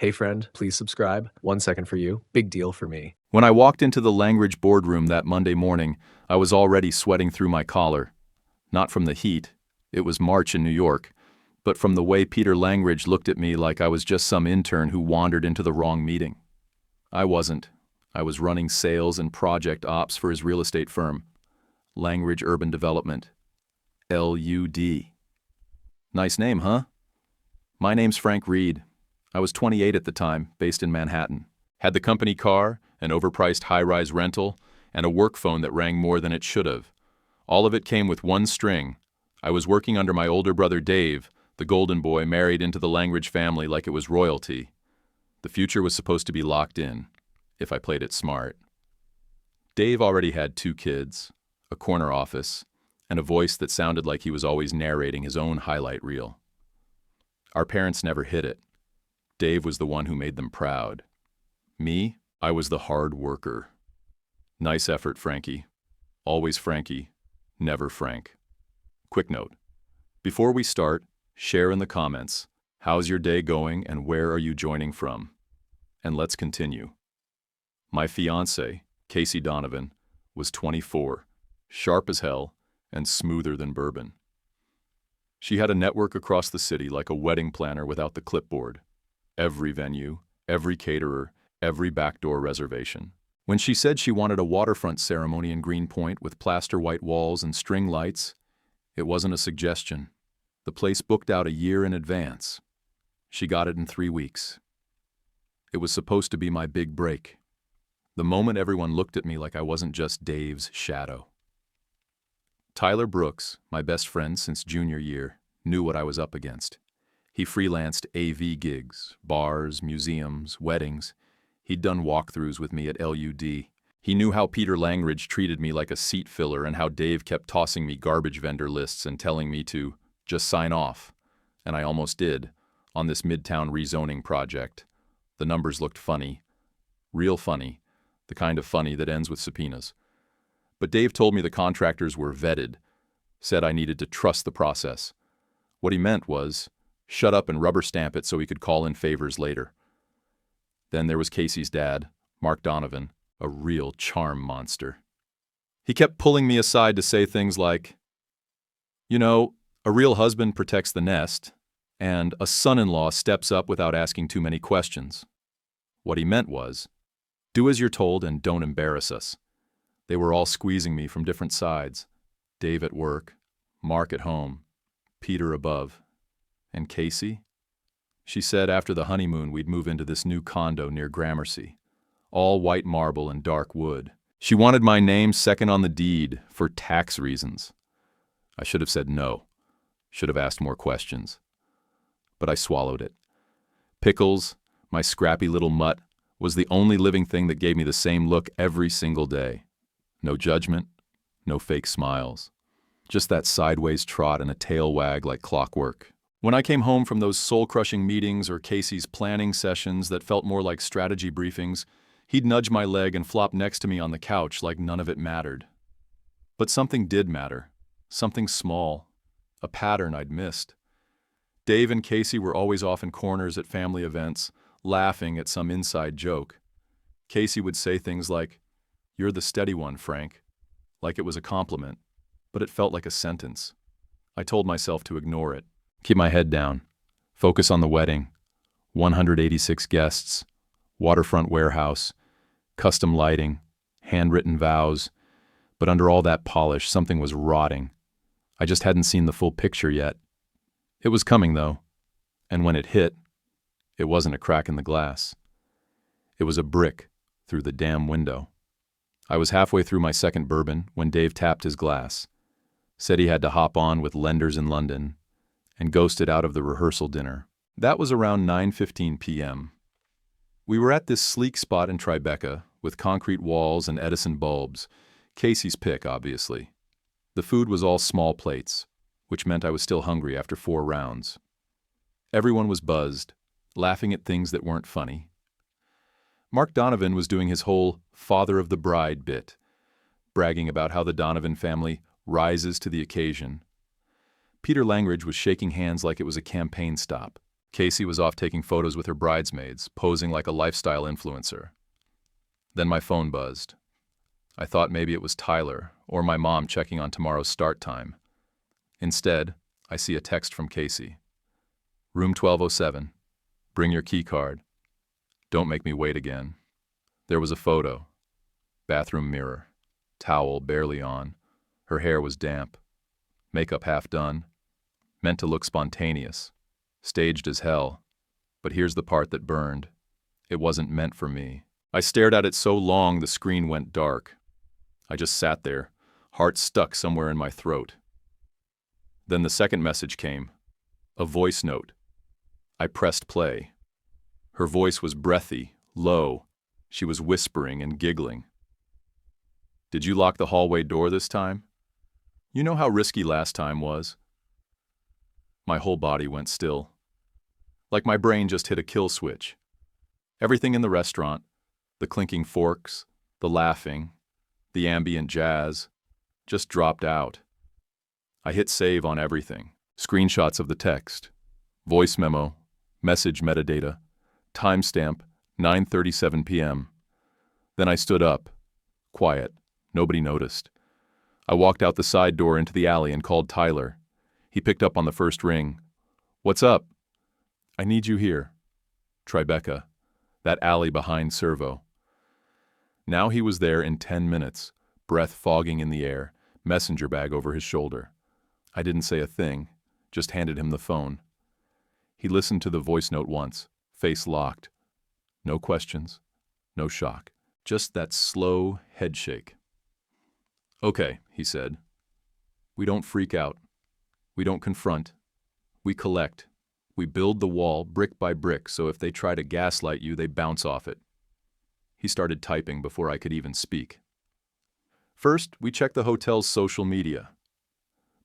Hey friend, please subscribe. 1 second for you. Big deal for me. When I walked into the language boardroom that Monday morning, I was already sweating through my collar. Not from the heat, it was March in New York, but from the way Peter Langridge looked at me like I was just some intern who wandered into the wrong meeting. I wasn't. I was running sales and project ops for his real estate firm, Langridge Urban Development, LUD. Nice name, huh? My name's Frank Reed. I was 28 at the time, based in Manhattan. Had the company car, an overpriced high-rise rental, and a work phone that rang more than it should have. All of it came with one string. I was working under my older brother Dave, the golden boy married into the Langridge family like it was royalty. The future was supposed to be locked in, if I played it smart. Dave already had 2 kids, a corner office, and a voice that sounded like he was always narrating his own highlight reel. Our parents never hid it. Dave was the one who made them proud. Me, I was the hard worker. Nice effort, Frankie. Always Frankie, never Frank. Quick note. Before we start, share in the comments. How's your day going and where are you joining from? And let's continue. My fiancée, Casey Donovan, was 24, sharp as hell, and smoother than bourbon. She had a network across the city like a wedding planner without the clipboard. Every venue, every caterer, every backdoor reservation. When she said she wanted a waterfront ceremony in Greenpoint with plaster white walls and string lights, it wasn't a suggestion. The place booked out a year in advance. She got it in 3 weeks. It was supposed to be my big break. The moment everyone looked at me like I wasn't just Dave's shadow. Tyler Brooks, my best friend since junior year, knew what I was up against. He freelanced AV gigs, bars, museums, weddings. He'd done walkthroughs with me at LUD. He knew how Peter Langridge treated me like a seat filler and how Dave kept tossing me garbage vendor lists and telling me to just sign off. And I almost did, on this Midtown rezoning project. The numbers looked funny. Real funny. The kind of funny that ends with subpoenas. But Dave told me the contractors were vetted, said I needed to trust the process. What he meant was, shut up and rubber stamp it so he could call in favors later. Then there was Casey's dad, Mark Donovan, a real charm monster. He kept pulling me aside to say things like, you know, a real husband protects the nest, and a son-in-law steps up without asking too many questions. What he meant was, do as you're told and don't embarrass us. They were all squeezing me from different sides. Dave at work, Mark at home, Peter above. And Casey? She said after the honeymoon we'd move into this new condo near Gramercy. All white marble and dark wood. She wanted my name second on the deed for tax reasons. I should have said no. Should have asked more questions. But I swallowed it. Pickles, my scrappy little mutt, was the only living thing that gave me the same look every single day. No judgment, no fake smiles. Just that sideways trot and a tail wag like clockwork. When I came home from those soul-crushing meetings or Casey's planning sessions that felt more like strategy briefings, he'd nudge my leg and flop next to me on the couch like none of it mattered. But something did matter. Something small. A pattern I'd missed. Dave and Casey were always off in corners at family events, laughing at some inside joke. Casey would say things like, "You're the steady one, Frank," like it was a compliment, but it felt like a sentence. I told myself to ignore it. Keep my head down. Focus on the wedding. 186 guests. Waterfront warehouse. Custom lighting. Handwritten vows. But under all that polish, something was rotting. I just hadn't seen the full picture yet. It was coming, though. And when it hit, it wasn't a crack in the glass. It was a brick through the damn window. I was halfway through my second bourbon when Dave tapped his glass. Said he had to hop on with lenders in London, and ghosted out of the rehearsal dinner. That was around 9:15 p.m. We were at this sleek spot in Tribeca with concrete walls and Edison bulbs. Casey's pick, obviously. The food was all small plates, which meant I was still hungry after 4 rounds. Everyone was buzzed, laughing at things that weren't funny. Mark Donovan was doing his whole father of the bride bit, bragging about how the Donovan family rises to the occasion. Peter Langridge was shaking hands like it was a campaign stop. Casey was off taking photos with her bridesmaids, posing like a lifestyle influencer. Then my phone buzzed. I thought maybe it was Tyler or my mom checking on tomorrow's start time. Instead, I see a text from Casey. Room 1207. Bring your key card. Don't make me wait again. There was a photo. Bathroom mirror. Towel barely on. Her hair was damp. Makeup half done. Meant to look spontaneous. Staged as hell. But here's the part that burned. It wasn't meant for me. I stared at it so long the screen went dark. I just sat there, heart stuck somewhere in my throat. Then the second message came. A voice note. I pressed play. Her voice was breathy, low. She was whispering and giggling. Did you lock the hallway door this time? You know how risky last time was? My whole body went still. Like my brain just hit a kill switch. Everything in the restaurant, the clinking forks, the laughing, the ambient jazz, just dropped out. I hit save on everything. Screenshots of the text, voice memo, message metadata, timestamp 9:37 p.m. Then I stood up, quiet, nobody noticed. I walked out the side door into the alley and called Tyler. He picked up on the first ring. What's up? I need you here. Tribeca, that alley behind Servo. Now he was there in 10 minutes, breath fogging in the air, messenger bag over his shoulder. I didn't say a thing, just handed him the phone. He listened to the voice note once, face locked. No questions, no shock, just that slow head shake. Okay, he said. We don't freak out. We don't confront. We collect. We build the wall brick by brick so if they try to gaslight you, they bounce off it. He started typing before I could even speak. First, we check the hotel's social media.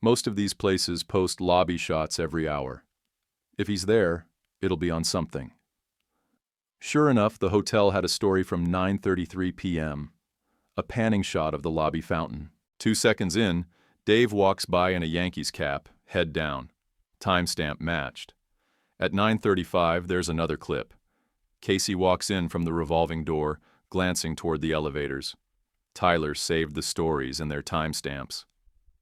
Most of these places post lobby shots every hour. If he's there, it'll be on something. Sure enough, the hotel had a story from 9:33 p.m., a panning shot of the lobby fountain. 2 seconds in, Dave walks by in a Yankees cap, head down. Timestamp matched. At 9:35, there's another clip. Casey walks in from the revolving door, glancing toward the elevators. Tyler saved the stories and their timestamps.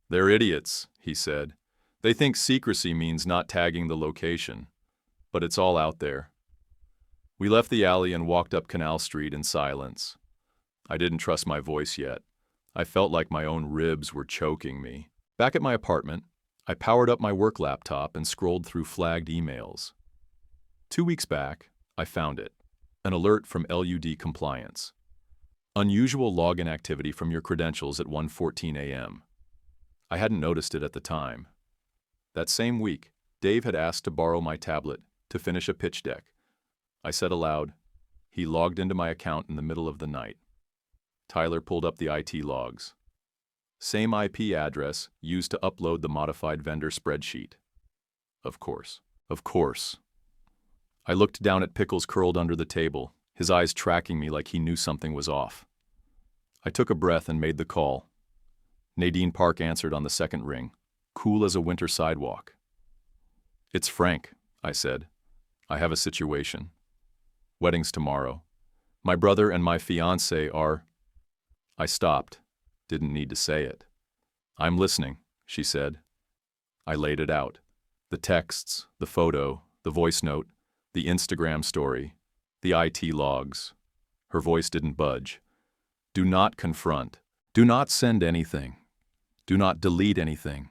They're idiots, he said. They think secrecy means not tagging the location. But it's all out there. We left the alley and walked up Canal Street in silence. I didn't trust my voice yet. I felt like my own ribs were choking me. Back at my apartment, I powered up my work laptop and scrolled through flagged emails. 2 weeks back, I found it. An alert from LUD Compliance. Unusual login activity from your credentials at 1:14 a.m. I hadn't noticed it at the time. That same week, Dave had asked to borrow my tablet to finish a pitch deck. I said aloud, he logged into my account in the middle of the night. Tyler pulled up the IT logs. Same IP address used to upload the modified vendor spreadsheet. Of course. Of course. I looked down at Pickles curled under the table, his eyes tracking me like he knew something was off. I took a breath and made the call. Nadine Park answered on the second ring, cool as a winter sidewalk. It's Frank, I said. I have a situation. Wedding's tomorrow. My brother and my fiancée are... I stopped. Didn't need to say it. I'm listening, she said. I laid it out. The texts, the photo, the voice note, the Instagram story, the IT logs. Her voice didn't budge. Do not confront. Do not send anything. Do not delete anything.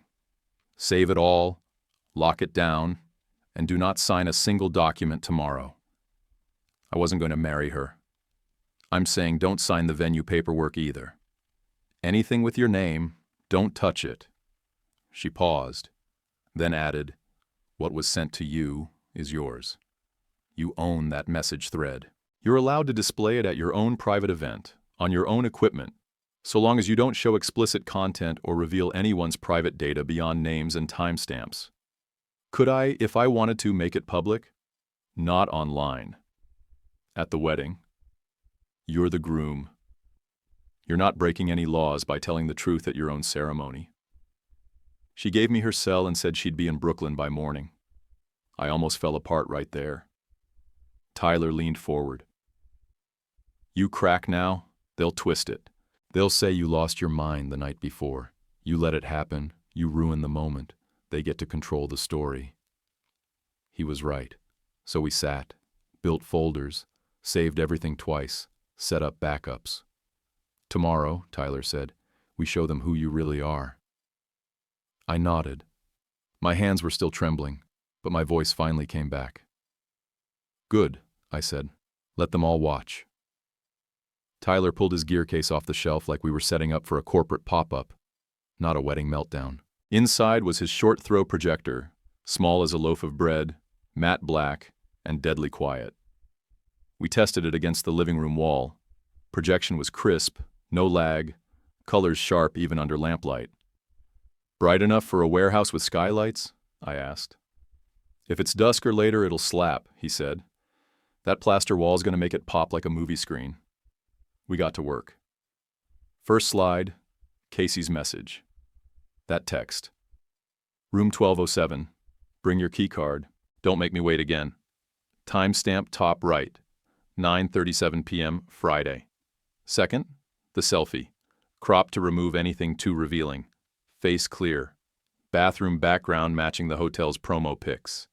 Save it all, lock it down, and do not sign a single document tomorrow. I wasn't going to marry her. I'm saying don't sign the venue paperwork either. Anything with your name, don't touch it. She paused, then added, what was sent to you is yours. You own that message thread. You're allowed to display it at your own private event, on your own equipment, so long as you don't show explicit content or reveal anyone's private data beyond names and timestamps. Could I, if I wanted to, make it public? Not online. At the wedding. You're the groom. You're not breaking any laws by telling the truth at your own ceremony. She gave me her cell and said she'd be in Brooklyn by morning. I almost fell apart right there. Tyler leaned forward. You crack now, they'll twist it. They'll say you lost your mind the night before. You let it happen, you ruin the moment. They get to control the story. He was right. So we sat, built folders, saved everything twice, set up backups. Tomorrow, Tyler said, we show them who you really are. I nodded. My hands were still trembling, but my voice finally came back. Good, I said. Let them all watch. Tyler pulled his gear case off the shelf like we were setting up for a corporate pop-up, not a wedding meltdown. Inside was his short-throw projector, small as a loaf of bread, matte black, and deadly quiet. We tested it against the living room wall. Projection was crisp, no lag, colors sharp even under lamplight. Bright enough for a warehouse with skylights? I asked. If it's dusk or later, it'll slap, he said. That plaster wall's gonna make it pop like a movie screen. We got to work. First slide, Casey's message. That text. Room 1207. Bring your key card. Don't make me wait again. Timestamp top right. 9:37 p.m. Friday. Second, the selfie. Crop to remove anything too revealing. Face clear. Bathroom background matching the hotel's promo pics.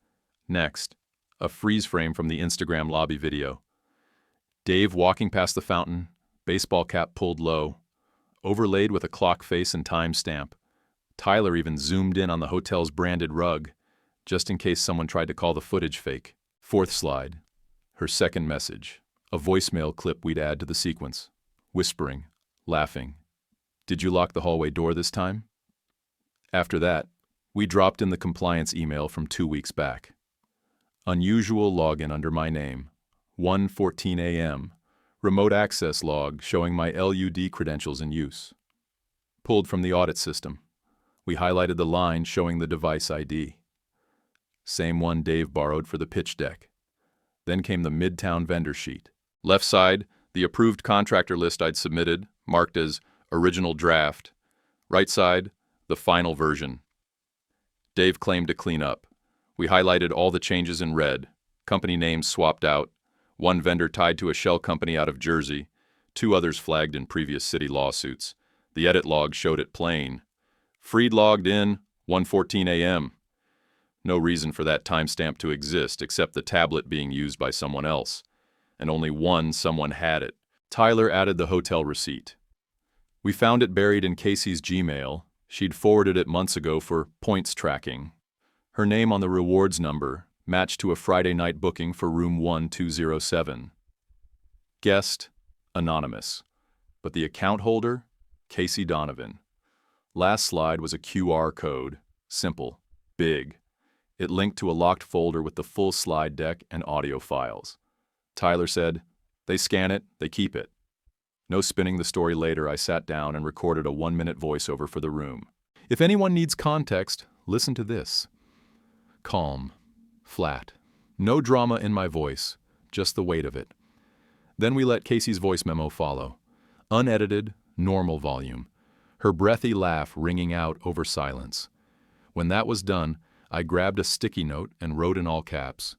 Next, a freeze frame from the Instagram lobby video. Dave walking past the fountain, baseball cap pulled low, overlaid with a clock face and timestamp. Tyler even zoomed in on the hotel's branded rug, just in case someone tried to call the footage fake. Fourth slide. Her second message. A voicemail clip we'd add to the sequence. Whispering, laughing. Did you lock the hallway door this time? After that, we dropped in the compliance email from 2 weeks back. Unusual login under my name. 1:14 a.m. Remote access log showing my LUD credentials in use. Pulled from the audit system. We highlighted the line showing the device ID. Same one Dave borrowed for the pitch deck. Then came the Midtown vendor sheet. Left side, the approved contractor list I'd submitted, marked as original draft. Right side, the final version. Dave claimed to clean up. We highlighted all the changes in red. Company names swapped out. One vendor tied to a shell company out of Jersey. 2 others flagged in previous city lawsuits. The edit log showed it plain. Freed logged in, 1:14 a.m. No reason for that timestamp to exist except the tablet being used by someone else. And only one someone had it. Tyler added the hotel receipt. We found it buried in Casey's Gmail. She'd forwarded it months ago for points tracking. Her name on the rewards number matched to a Friday night booking for room 1207. Guest, anonymous. But the account holder, Casey Donovan. Last slide was a QR code. Simple. Big. It linked to a locked folder with the full slide deck and audio files. Tyler said, they scan it, they keep it. No spinning the story later, I sat down and recorded a 1-minute voiceover for the room. If anyone needs context, listen to this. Calm. Flat. No drama in my voice, just the weight of it. Then we let Casey's voice memo follow. Unedited, normal volume. Her breathy laugh ringing out over silence. When that was done, I grabbed a sticky note and wrote in all caps,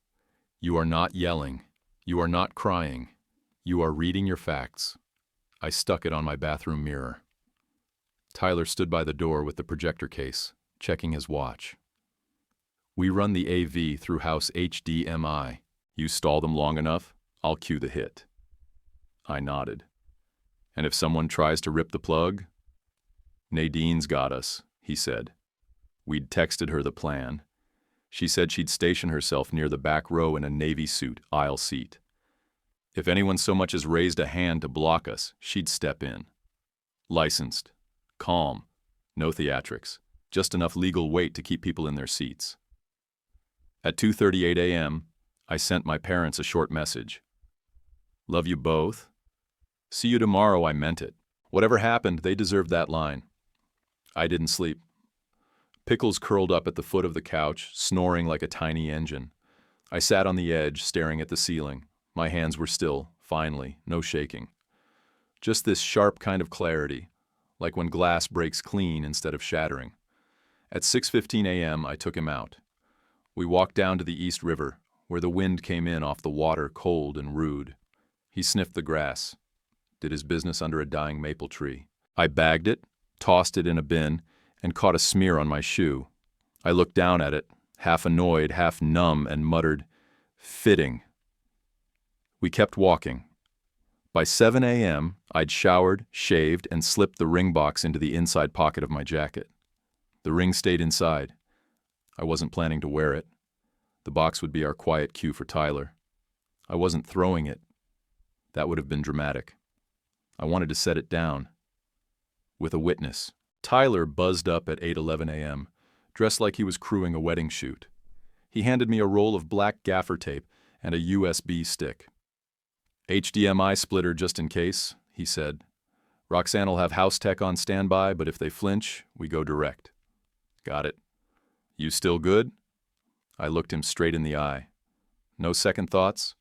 "You are not yelling. You are not crying. You are reading your facts." I stuck it on my bathroom mirror. Tyler stood by the door with the projector case, checking his watch. We run the AV through house HDMI. You stall them long enough, I'll cue the hit. I nodded. And if someone tries to rip the plug? Nadine's got us, he said. We'd texted her the plan. She said she'd station herself near the back row in a navy suit, aisle seat. If anyone so much as raised a hand to block us, she'd step in. Licensed. Calm. No theatrics. Just enough legal weight to keep people in their seats. At 2:38 a.m., I sent my parents a short message. Love you both. See you tomorrow, I meant it. Whatever happened, they deserved that line. I didn't sleep. Pickles curled up at the foot of the couch, snoring like a tiny engine. I sat on the edge, staring at the ceiling. My hands were still, finally, no shaking. Just this sharp kind of clarity, like when glass breaks clean instead of shattering. At 6:15 a.m., I took him out. We walked down to the East River, where the wind came in off the water cold and rude. He sniffed the grass, did his business under a dying maple tree. I bagged it, tossed it in a bin, and caught a smear on my shoe. I looked down at it, half annoyed, half numb, and muttered, "Fitting." We kept walking. By 7 a.m., I'd showered, shaved, and slipped the ring box into the inside pocket of my jacket. The ring stayed inside. I wasn't planning to wear it. The box would be our quiet cue for Tyler. I wasn't throwing it. That would have been dramatic. I wanted to set it down. With a witness. Tyler buzzed up at 8:11 a.m., dressed like he was crewing a wedding shoot. He handed me a roll of black gaffer tape and a USB stick. "HDMI splitter just in case," he said. "Roxanne'll have house tech on standby, but if they flinch, we go direct." "Got it." "You still good?" I looked him straight in the eye. "No second thoughts?"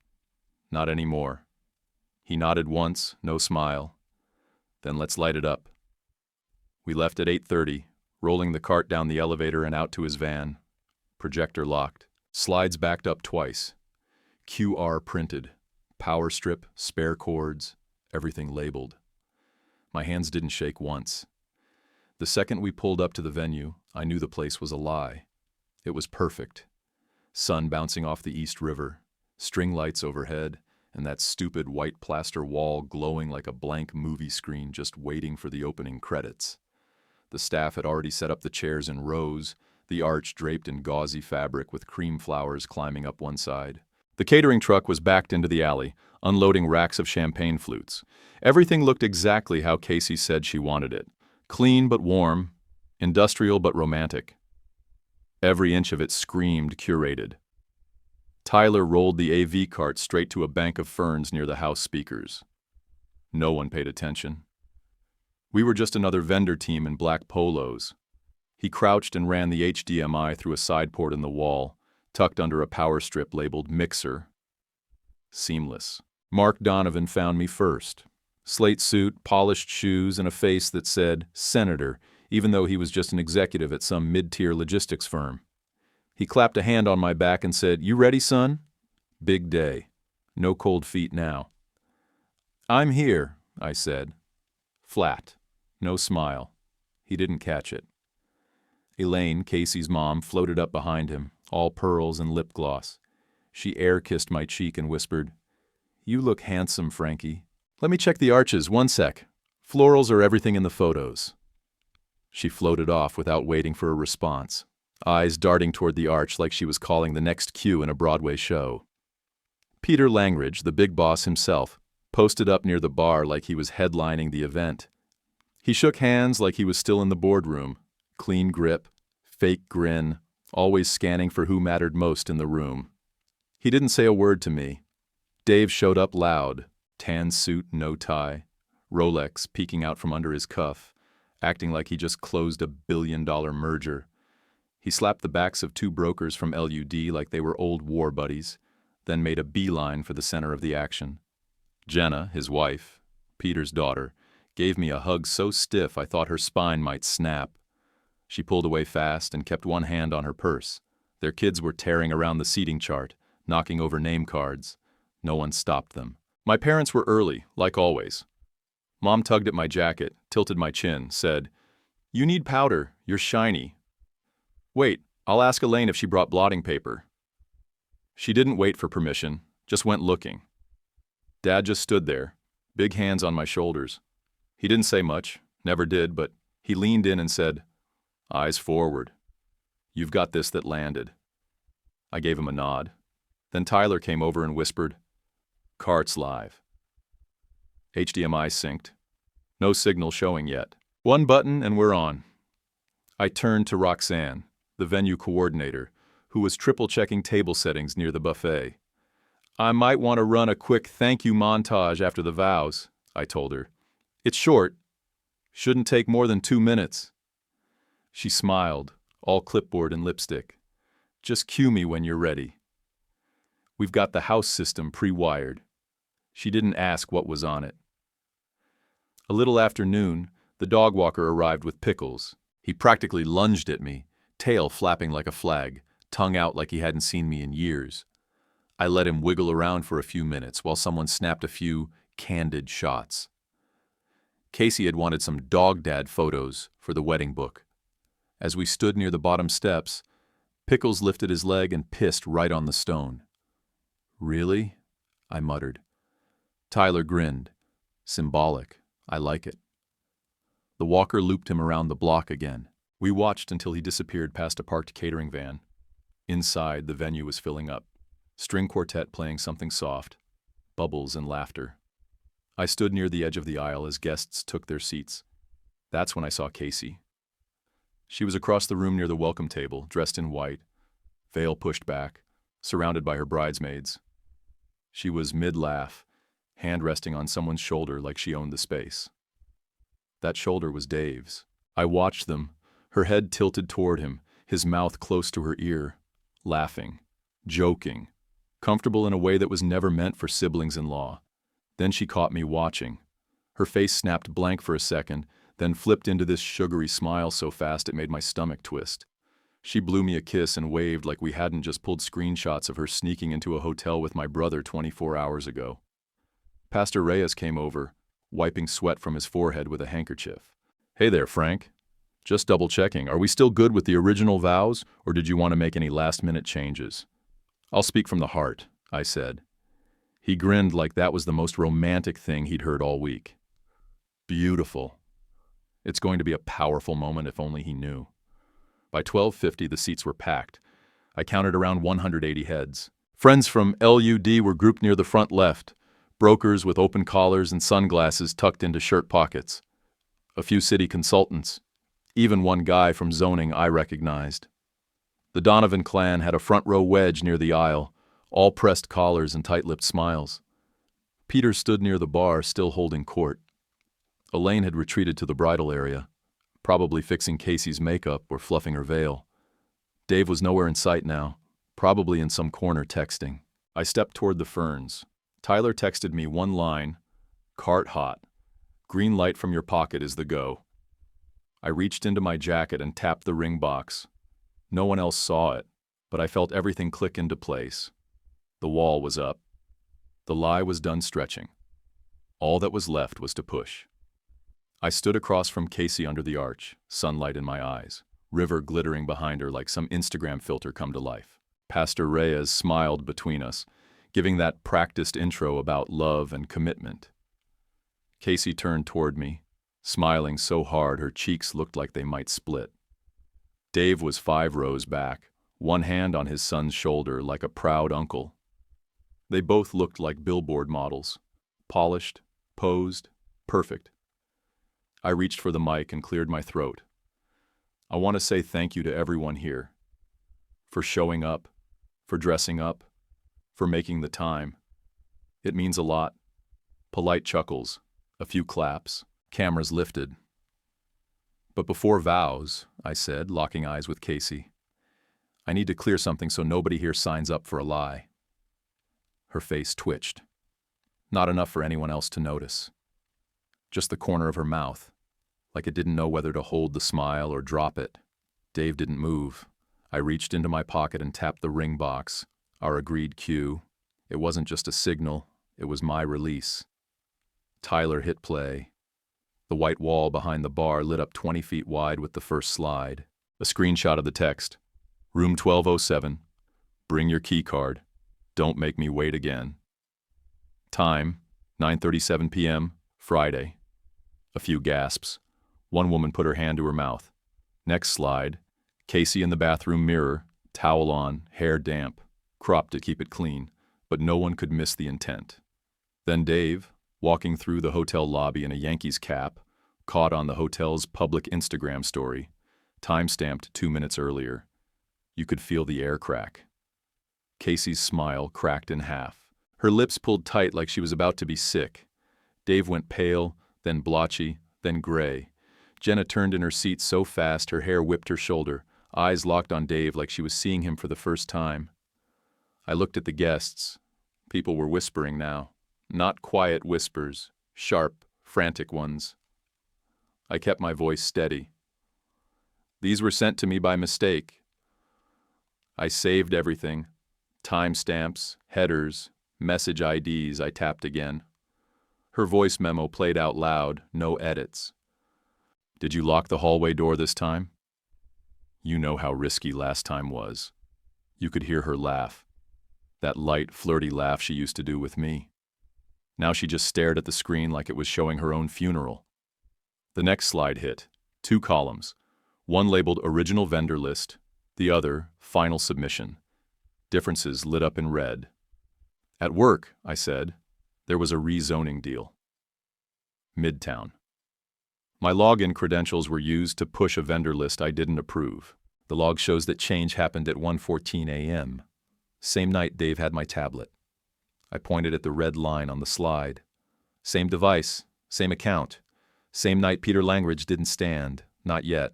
"Not anymore." He nodded once, no smile. "Then let's light it up." We left at 8:30, rolling the cart down the elevator and out to his van. Projector locked. Slides backed up twice. QR printed. Power strip, spare cords, everything labeled. My hands didn't shake once. The second we pulled up to the venue, I knew the place was a lie. It was perfect. Sun bouncing off the East River, string lights overhead, and that stupid white plaster wall glowing like a blank movie screen just waiting for the opening credits. The staff had already set up the chairs in rows, the arch draped in gauzy fabric with cream flowers climbing up one side. The catering truck was backed into the alley, unloading racks of champagne flutes. Everything looked exactly how Casey said she wanted it. Clean but warm, industrial but romantic. Every inch of it screamed curated. Tyler rolled the AV cart straight to a bank of ferns near the house speakers. No one paid attention. We were just another vendor team in black polos. He crouched and ran the HDMI through a side port in the wall, tucked under a power strip labeled Mixer. Seamless. Mark Donovan found me first. Slate suit, polished shoes, and a face that said Senator, even though he was just an executive at some mid-tier logistics firm. He clapped a hand on my back and said, "You ready, son?" Big day. No cold feet now. "I'm here," I said. Flat. No smile. He didn't catch it. Elaine, Casey's mom, floated up behind him, all pearls and lip gloss. She air-kissed my cheek and whispered, "You look handsome, Frankie. Let me check the arches, one sec. Florals are everything in the photos." She floated off without waiting for a response, eyes darting toward the arch like she was calling the next cue in a Broadway show. Peter Langridge, the big boss himself, posted up near the bar like he was headlining the event. He shook hands like he was still in the boardroom. Clean grip, fake grin, always scanning for who mattered most in the room. He didn't say a word to me. Dave showed up loud, tan suit, no tie, Rolex peeking out from under his cuff, acting like he just closed a billion-dollar merger. He slapped the backs of two brokers from LUD like they were old war buddies, then made a beeline for the center of the action. Jenna, his wife, Peter's daughter, gave me a hug so stiff I thought her spine might snap. She pulled away fast and kept one hand on her purse. Their kids were tearing around the seating chart, knocking over name cards. No one stopped them. My parents were early, like always. Mom tugged at my jacket, tilted my chin, said, "You need powder, you're shiny." "Wait, I'll ask Elaine if she brought blotting paper." She didn't wait for permission, just went looking. Dad just stood there, big hands on my shoulders. He didn't say much, never did, but he leaned in and said, "Eyes forward. You've got this that landed." I gave him a nod. Then Tyler came over and whispered, "Cart's live." HDMI synced. No signal showing yet. One button and we're on. I turned to Roxanne, the venue coordinator, who was triple-checking table settings near the buffet. "I might want to run a quick thank you montage after the vows," I told her. "It's short. Shouldn't take more than 2 minutes." She smiled, all clipboard and lipstick. "Just cue me when you're ready. We've got the house system pre-wired." She didn't ask what was on it. A little after noon, the dog walker arrived with Pickles. He practically lunged at me, tail flapping like a flag, tongue out like he hadn't seen me in years. I let him wiggle around for a few minutes while someone snapped a few candid shots. Casey had wanted some dog dad photos for the wedding book. As we stood near the bottom steps, Pickles lifted his leg and pissed right on the stone. "Really?" I muttered. Tyler grinned. "Symbolic. I like it." The walker looped him around the block again. We watched until he disappeared past a parked catering van. Inside, the venue was filling up. String quartet playing something soft. Bubbles and laughter. I stood near the edge of the aisle as guests took their seats. That's when I saw Casey. She was across the room near the welcome table, dressed in white, veil pushed back, surrounded by her bridesmaids. She was mid-laugh, hand resting on someone's shoulder like she owned the space. That shoulder was Dave's. I watched them, her head tilted toward him, his mouth close to her ear, laughing, joking, comfortable in a way that was never meant for siblings-in-law. Then she caught me watching. Her face snapped blank for a second, then flipped into this sugary smile so fast it made my stomach twist. She blew me a kiss and waved like we hadn't just pulled screenshots of her sneaking into a hotel with my brother 24 hours ago. Pastor Reyes came over, wiping sweat from his forehead with a handkerchief. "Hey there, Frank. Just double-checking. Are we still good with the original vows, or did you want to make any last-minute changes?" "I'll speak from the heart," I said. He grinned like that was the most romantic thing he'd heard all week. "Beautiful. It's going to be a powerful moment if only he knew." By 12:50, the seats were packed. I counted around 180 heads. Friends from LUD were grouped near the front left, brokers with open collars and sunglasses tucked into shirt pockets. A few city consultants. Even one guy from zoning I recognized. The Donovan clan had a front-row wedge near the aisle, all pressed collars and tight-lipped smiles. Peter stood near the bar, still holding court. Elaine had retreated to the bridal area, probably fixing Casey's makeup or fluffing her veil. Dave was nowhere in sight now, probably in some corner texting. I stepped toward the ferns. Tyler texted me one line, "Cart hot. Green light from your pocket is the go." I reached into my jacket and tapped the ring box. No one else saw it, but I felt everything click into place. The wall was up. The lie was done stretching. All that was left was to push. I stood across from Casey under the arch, sunlight in my eyes, river glittering behind her like some Instagram filter come to life. Pastor Reyes smiled between us, giving that practiced intro about love and commitment. Casey turned toward me, smiling so hard her cheeks looked like they might split. Dave was 5 rows back, one hand on his son's shoulder like a proud uncle. They both looked like billboard models, polished, posed, perfect. I reached for the mic and cleared my throat. I want to say thank you to everyone here. For showing up, for dressing up, for making the time. It means a lot. Polite chuckles, a few claps, cameras lifted. "But before vows," I said, locking eyes with Casey, "I need to clear something so nobody here signs up for a lie." Her face twitched. Not enough for anyone else to notice. Just the corner of her mouth, like it didn't know whether to hold the smile or drop it. Dave didn't move. I reached into my pocket and tapped the ring box, our agreed cue. It wasn't just a signal, it was my release. Tyler hit play. The white wall behind the bar lit up 20 feet wide with the first slide. A screenshot of the text. "Room 1207. Bring your key card. Don't make me wait again." Time, 9:37 p.m., Friday. A few gasps. One woman put her hand to her mouth. Next slide. Casey in the bathroom mirror, towel on, hair damp, cropped to keep it clean, but no one could miss the intent. Then Dave, walking through the hotel lobby in a Yankees cap, caught on the hotel's public Instagram story, time-stamped 2 minutes earlier. You could feel the air crack. Casey's smile cracked in half. Her lips pulled tight like she was about to be sick. Dave went pale, then blotchy, then gray. Jenna turned in her seat so fast her hair whipped her shoulder, eyes locked on Dave like she was seeing him for the first time. I looked at the guests. People were whispering now. Not quiet whispers, sharp, frantic ones. I kept my voice steady. "These were sent to me by mistake. I saved everything. Timestamps, headers, message IDs. I tapped again. Her voice memo played out loud, no edits. Did you lock the hallway door this time? You know how risky last time was. You could hear her laugh. That light, flirty laugh she used to do with me. Now she just stared at the screen like it was showing her own funeral. The next slide hit. 2 columns. One labeled Original Vendor List, the other Final Submission. Differences lit up in red. At work, I said, there was a rezoning deal. Midtown. My login credentials were used to push a vendor list I didn't approve. The log shows that change happened at 1:14 a.m. Same night Dave had my tablet. I pointed at the red line on the slide. Same device, same account. Same night Peter Langridge didn't stand, not yet,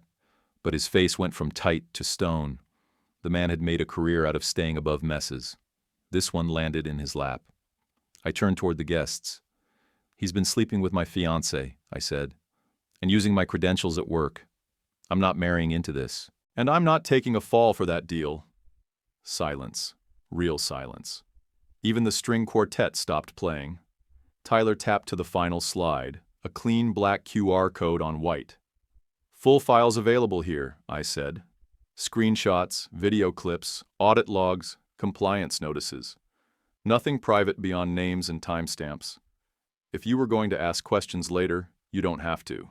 but his face went from tight to stone. The man had made a career out of staying above messes. This one landed in his lap. I turned toward the guests. He's been sleeping with my fiancée, I said, and using my credentials at work. I'm not marrying into this, and I'm not taking a fall for that deal. Silence. Real silence. Even the string quartet stopped playing. Tyler tapped to the final slide, a clean black QR code on white. Full files available here, I said. Screenshots, video clips, audit logs, compliance notices. Nothing private beyond names and timestamps. If you were going to ask questions later, you don't have to.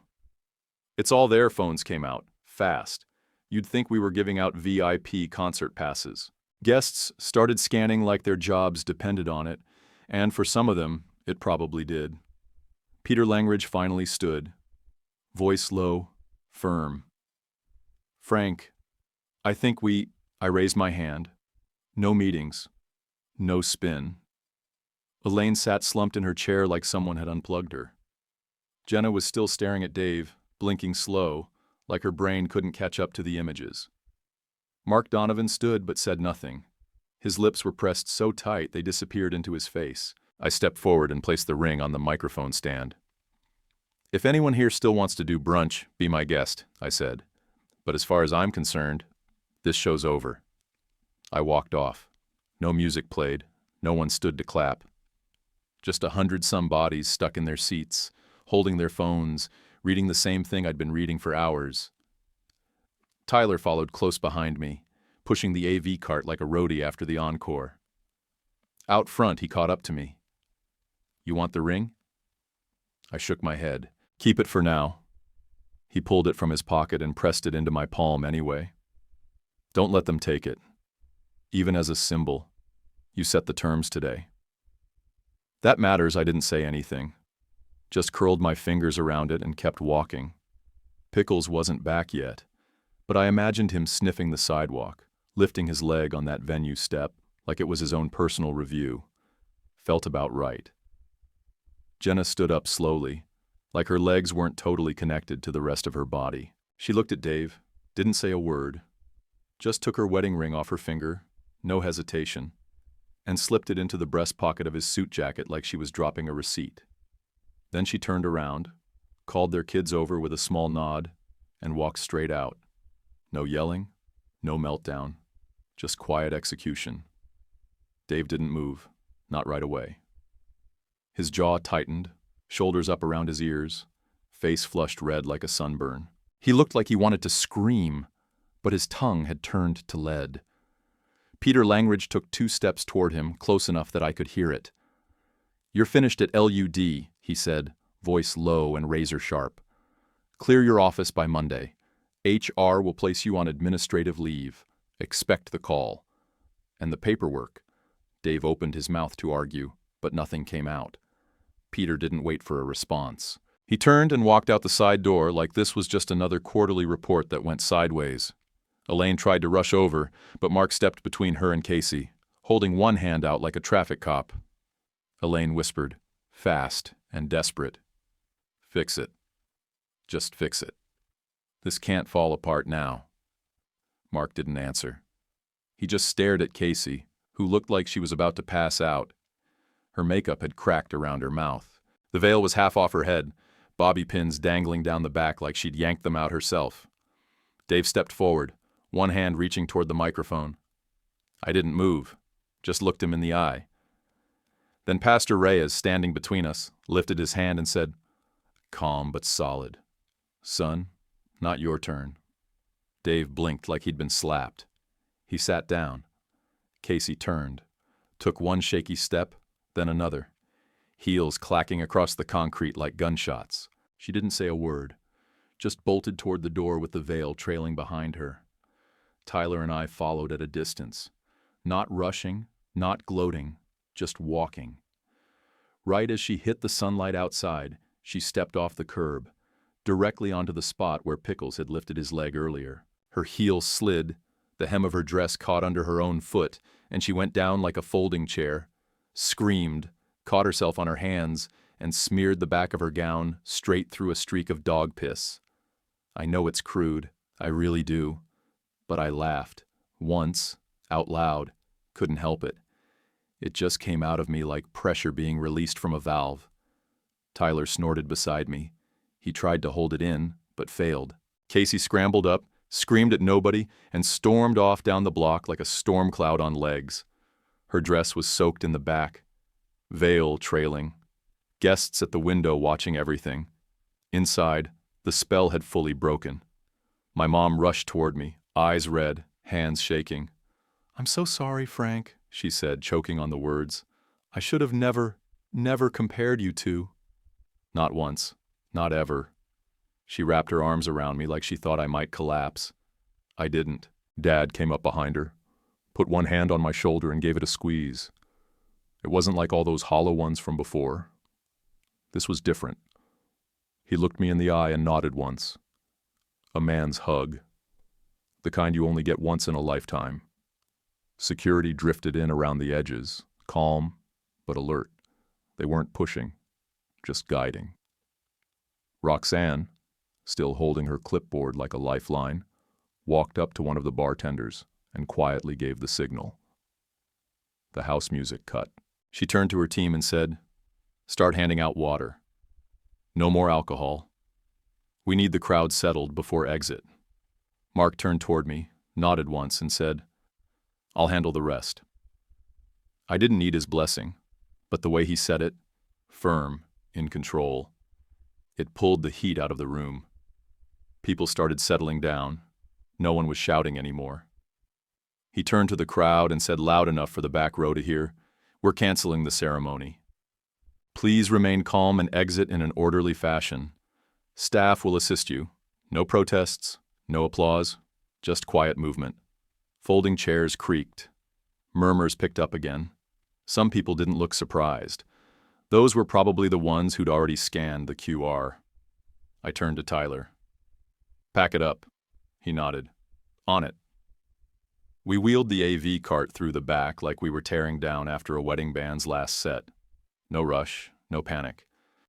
It's all there. Phones came out, fast. You'd think we were giving out VIP concert passes. Guests started scanning like their jobs depended on it, and for some of them, it probably did. Peter Langridge finally stood, voice low, firm. Frank, I raised my hand. No meetings. No spin. Elaine sat slumped in her chair like someone had unplugged her. Jenna was still staring at Dave, blinking slow, like her brain couldn't catch up to the images. Mark Donovan stood but said nothing. His lips were pressed so tight they disappeared into his face. I stepped forward and placed the ring on the microphone stand. If anyone here still wants to do brunch, be my guest, I said. But as far as I'm concerned, this show's over. I walked off. No music played. No one stood to clap. Just 100-some bodies stuck in their seats, holding their phones, reading the same thing I'd been reading for hours. Tyler followed close behind me, pushing the AV cart like a roadie after the encore. Out front, he caught up to me. You want the ring? I shook my head. Keep it for now. He pulled it from his pocket and pressed it into my palm anyway. Don't let them take it. Even as a symbol. You set the terms today. That matters. I didn't say anything. Just curled my fingers around it and kept walking. Pickles wasn't back yet, but I imagined him sniffing the sidewalk, lifting his leg on that venue step like it was his own personal review. Felt about right. Jenna stood up slowly, like her legs weren't totally connected to the rest of her body. She looked at Dave, didn't say a word, just took her wedding ring off her finger, no hesitation, and slipped it into the breast pocket of his suit jacket like she was dropping a receipt. Then she turned around, called their kids over with a small nod, and walked straight out. No yelling, no meltdown, just quiet execution. Dave didn't move, not right away. His jaw tightened, shoulders up around his ears, face flushed red like a sunburn. He looked like he wanted to scream, but his tongue had turned to lead. Peter Langridge took 2 steps toward him, close enough that I could hear it. You're finished at LUD, he said, voice low and razor sharp. Clear your office by Monday. HR will place you on administrative leave. Expect the call. And the paperwork. Dave opened his mouth to argue, but nothing came out. Peter didn't wait for a response. He turned and walked out the side door like this was just another quarterly report that went sideways. Elaine tried to rush over, but Mark stepped between her and Casey, holding one hand out like a traffic cop. Elaine whispered, fast and desperate. Fix it. Just fix it. This can't fall apart now. Mark didn't answer. He just stared at Casey, who looked like she was about to pass out. Her makeup had cracked around her mouth. The veil was half off her head, bobby pins dangling down the back like she'd yanked them out herself. Dave stepped forward, one hand reaching toward the microphone. I didn't move, just looked him in the eye. Then Pastor Reyes, standing between us, lifted his hand and said, calm but solid. Son, not your turn. Dave blinked like he'd been slapped. He sat down. Casey turned, took one shaky step, then another, heels clacking across the concrete like gunshots. She didn't say a word, just bolted toward the door with the veil trailing behind her. Tyler and I followed at a distance, not rushing, not gloating, just walking. Right as she hit the sunlight outside, she stepped off the curb, directly onto the spot where Pickles had lifted his leg earlier. Her heel slid, the hem of her dress caught under her own foot, and she went down like a folding chair, screamed, caught herself on her hands, and smeared the back of her gown straight through a streak of dog piss. I know it's crude, I really do. But I laughed, once, out loud, couldn't help it. It just came out of me like pressure being released from a valve. Tyler snorted beside me. He tried to hold it in, but failed. Casey scrambled up, screamed at nobody, and stormed off down the block like a storm cloud on legs. Her dress was soaked in the back, veil trailing. Guests at the window watching everything. Inside, the spell had fully broken. My mom rushed toward me, eyes red, hands shaking. "I'm so sorry, Frank," she said, choking on the words. "I should have never compared you two." Not once, not ever. She wrapped her arms around me like she thought I might collapse. I didn't. Dad came up behind her, put one hand on my shoulder and gave it a squeeze. It wasn't like all those hollow ones from before. This was different. He looked me in the eye and nodded once. A man's hug. The kind you only get once in a lifetime. Security drifted in around the edges, calm but alert. They weren't pushing, just guiding. Roxanne, still holding her clipboard like a lifeline, walked up to one of the bartenders and quietly gave the signal. The house music cut. She turned to her team and said, "Start handing out water. No more alcohol. We need the crowd settled before exit." Mark turned toward me, nodded once, and said, "I'll handle the rest." I didn't need his blessing, but the way he said it, firm, in control, it pulled the heat out of the room. People started settling down. No one was shouting anymore. He turned to the crowd and said loud enough for the back row to hear, "We're canceling the ceremony. Please remain calm and exit in an orderly fashion. Staff will assist you. No protests, no applause, just quiet movement." Folding chairs creaked. Murmurs picked up again. Some people didn't look surprised. Those were probably the ones who'd already scanned the QR. I turned to Tyler. "Pack it up." He nodded. "On it." We wheeled the AV cart through the back like we were tearing down after a wedding band's last set. No rush, no panic.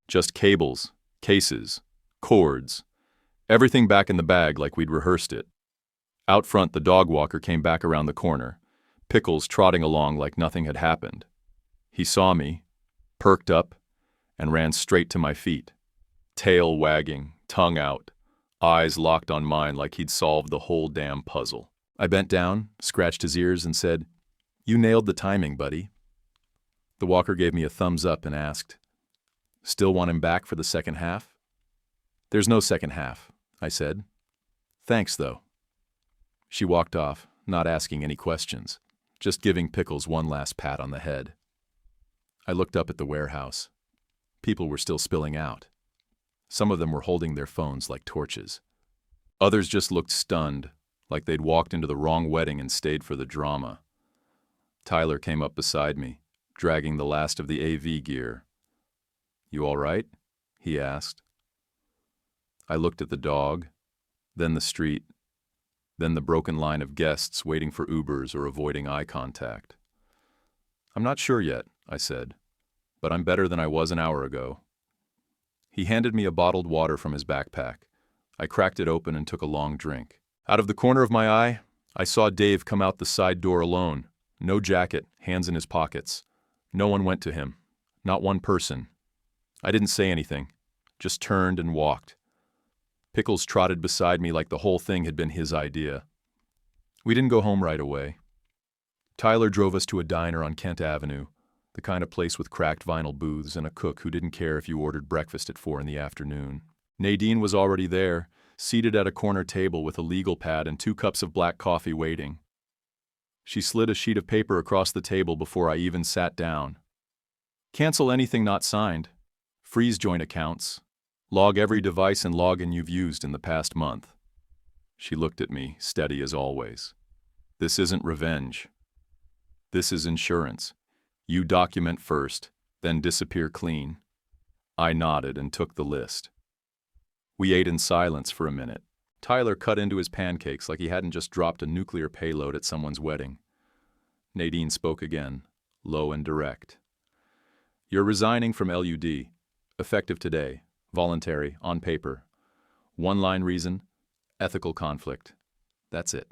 Just cables, cases, cords. Everything back in the bag like we'd rehearsed it. Out front, the dog walker came back around the corner, Pickles trotting along like nothing had happened. He saw me, perked up, and ran straight to my feet. Tail wagging, tongue out, eyes locked on mine like he'd solved the whole damn puzzle. I bent down, scratched his ears, and said, "You nailed the timing, buddy." The walker gave me a thumbs up and asked, "Still want him back for the second half?" "There's no second half," I said. "Thanks, though." She walked off, not asking any questions, just giving Pickles one last pat on the head. I looked up at the warehouse. People were still spilling out. Some of them were holding their phones like torches. Others just looked stunned, like they'd walked into the wrong wedding and stayed for the drama. Tyler came up beside me, dragging the last of the AV gear. "You all right?" he asked. I looked at the dog, then the street, then the broken line of guests waiting for Ubers or avoiding eye contact. "I'm not sure yet," I said, "but I'm better than I was an hour ago." He handed me a bottled water from his backpack. I cracked it open and took a long drink. Out of the corner of my eye, I saw Dave come out the side door alone, no jacket, hands in his pockets. No one went to him, not one person. I didn't say anything, just turned and walked. Pickles trotted beside me like the whole thing had been his idea. We didn't go home right away. Tyler drove us to a diner on Kent Avenue, the kind of place with cracked vinyl booths and a cook who didn't care if you ordered breakfast at 4 in the afternoon. Nadine was already there, seated at a corner table with a legal pad and 2 cups of black coffee waiting. She slid a sheet of paper across the table before I even sat down. Cancel anything not signed. Freeze joint accounts. Log every device and login you've used in the past month. She looked at me, steady as always. This isn't revenge. This is insurance. You document first, then disappear clean. I nodded and took the list. We ate in silence for a minute. Tyler cut into his pancakes like he hadn't just dropped a nuclear payload at someone's wedding. Nadine spoke again, low and direct. You're resigning from LUD, effective today, voluntary, on paper. One-line reason, ethical conflict. That's it.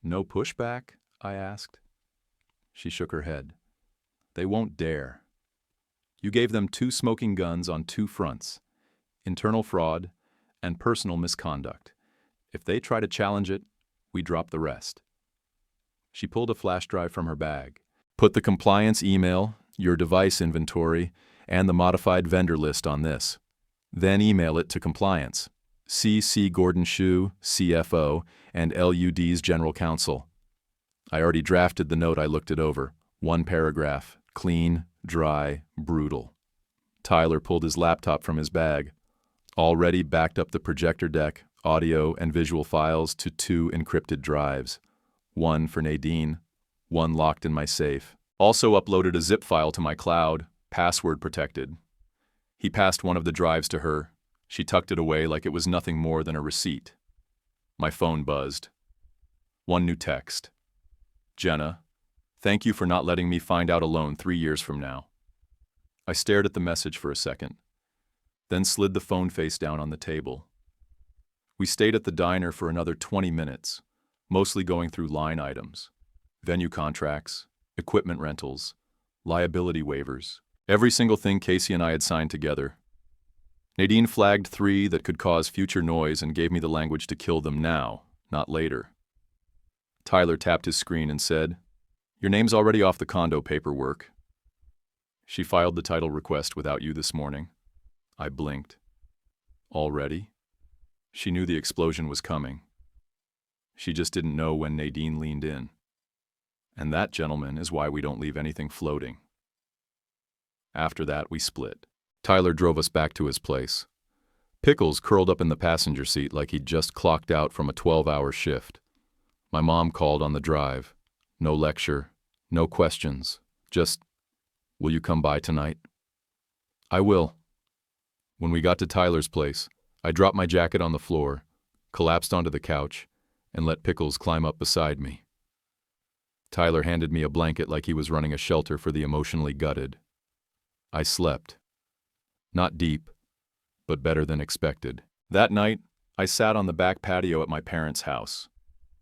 No pushback? I asked. She shook her head. They won't dare. You gave them 2 smoking guns on 2 fronts, internal fraud and personal misconduct. If they try to challenge it, we drop the rest. She pulled a flash drive from her bag. Put the compliance email, your device inventory, and the modified vendor list on this. Then email it to compliance. CC Gordon Shue, CFO, and LUD's General Counsel. I already drafted the note. I looked it over. 1 paragraph. Clean, dry, brutal. Tyler pulled his laptop from his bag. Already backed up the projector deck, audio and visual files to 2 encrypted drives. 1 for Nadine, 1 locked in my safe. Also uploaded a zip file to my cloud, password protected. He passed one of the drives to her. She tucked it away like it was nothing more than a receipt. My phone buzzed. 1 new text. Jenna, thank you for not letting me find out alone 3 years from now. I stared at the message for a second, then slid the phone face down on the table. We stayed at the diner for another 20 minutes, mostly going through line items, venue contracts, equipment rentals, liability waivers, every single thing Casey and I had signed together. Nadine flagged 3 that could cause future noise and gave me the language to kill them now, not later. Tyler tapped his screen and said, Your name's already off the condo paperwork. She filed the title request without you this morning. I blinked. Already? She knew the explosion was coming. She just didn't know when Nadine leaned in. And that, gentlemen, is why we don't leave anything floating. After that, we split. Tyler drove us back to his place. Pickles curled up in the passenger seat like he'd just clocked out from a 12-hour shift. My mom called on the drive. No lecture, no questions, just, will you come by tonight? I will. When we got to Tyler's place, I dropped my jacket on the floor, collapsed onto the couch, and let Pickles climb up beside me. Tyler handed me a blanket like he was running a shelter for the emotionally gutted. I slept. Not deep, but better than expected. That night, I sat on the back patio at my parents' house.